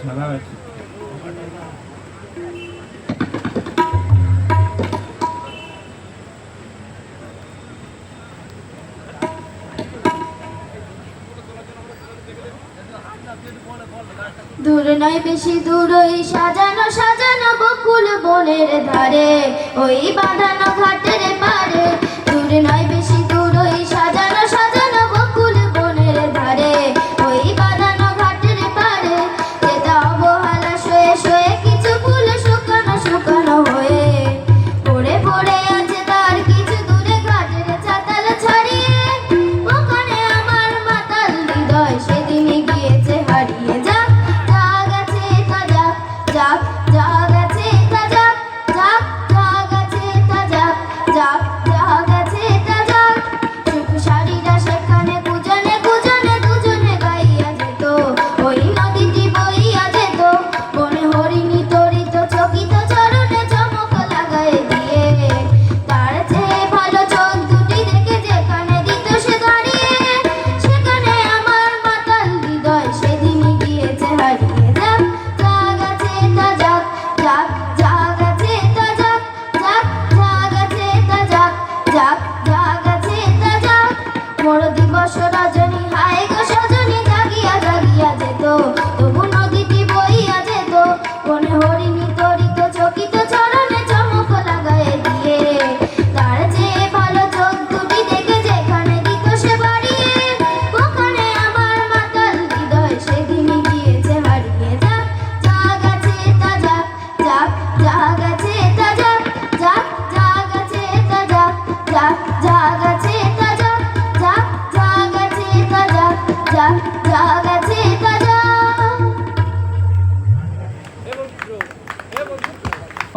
দূর নয় বেশি দূর ওই সাজানো সাজানো বকুল বনের ধারে, ওই বাঁধানো ঘাটের পারে। দূর নয় বেশি দূর ওই সাজানো সাজানো বকুল বনের ধারে, ওই বাঁধানো ঘাটের পারে। যেটা অবহেলা শোয়ে শোয়ে কিছু ফুল শুকানো শুকানো হয়ে পড়ে পড়ে আছে তার কিছু দূরে ঘাটের চাতাল ছাড়িয়ে। ওখানে আমার মাতাল হৃদয় সেদিনই গিয়েছে হারিয়ে। যাক যাক যাক আছে তা যাক, যাক যাক আছে তা যাক, যাক যাক আছে তা যাক। সুখ সারিরা সেখানে কুজনে কুজনে দুজনে গাইয়া যেত, ওই নদীটি বইয়া যেত। বনে হরিণী তরিত চকিত চরণে চমক লাগায় দিয়ে, তার চেয়ে ভালো চোখ দুটি দেখে যেখানে দিত সে দাঁড়িয়ে। সেখানে আমার মাতাল হৃদয় সেদিনই গিয়েছে হারিয়ে। যাক যাক আছে তা যাক, যাক যাক আছে তা যাক, যাক যাক আছে তা যাক। মোর দিবস রজনী হায় গো সজনী জাগিয়া জাগিয়া যেত, তবু নদীটি বইয়া যেত। বনে হরিণী তরিত চকিত চরণে চমক লাগায় দিয়ে, তার চেয়ে ভালো চোখ দুটি দেখে যেখানে দিত সে বাড়িয়ে। ওখানে আমার মাতাল হৃদয় সেদিনই গিয়েছে হারিয়ে। যাক যাক আছে তা যাক, যাক যাক আছে তা যাক, যাক যাক আছে তা যাক, যাক যাক আছে তা যাক, যাক যাক আছে তা যাক, যাক যাক আছে তা যাক।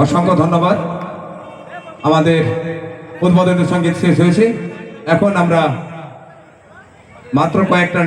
অসংখ্য ধন্যবাদ। আমাদের উদ্বোধনী সঙ্গীত শেষ হয়েছে। এখন আমরা মাত্র কয়েকটা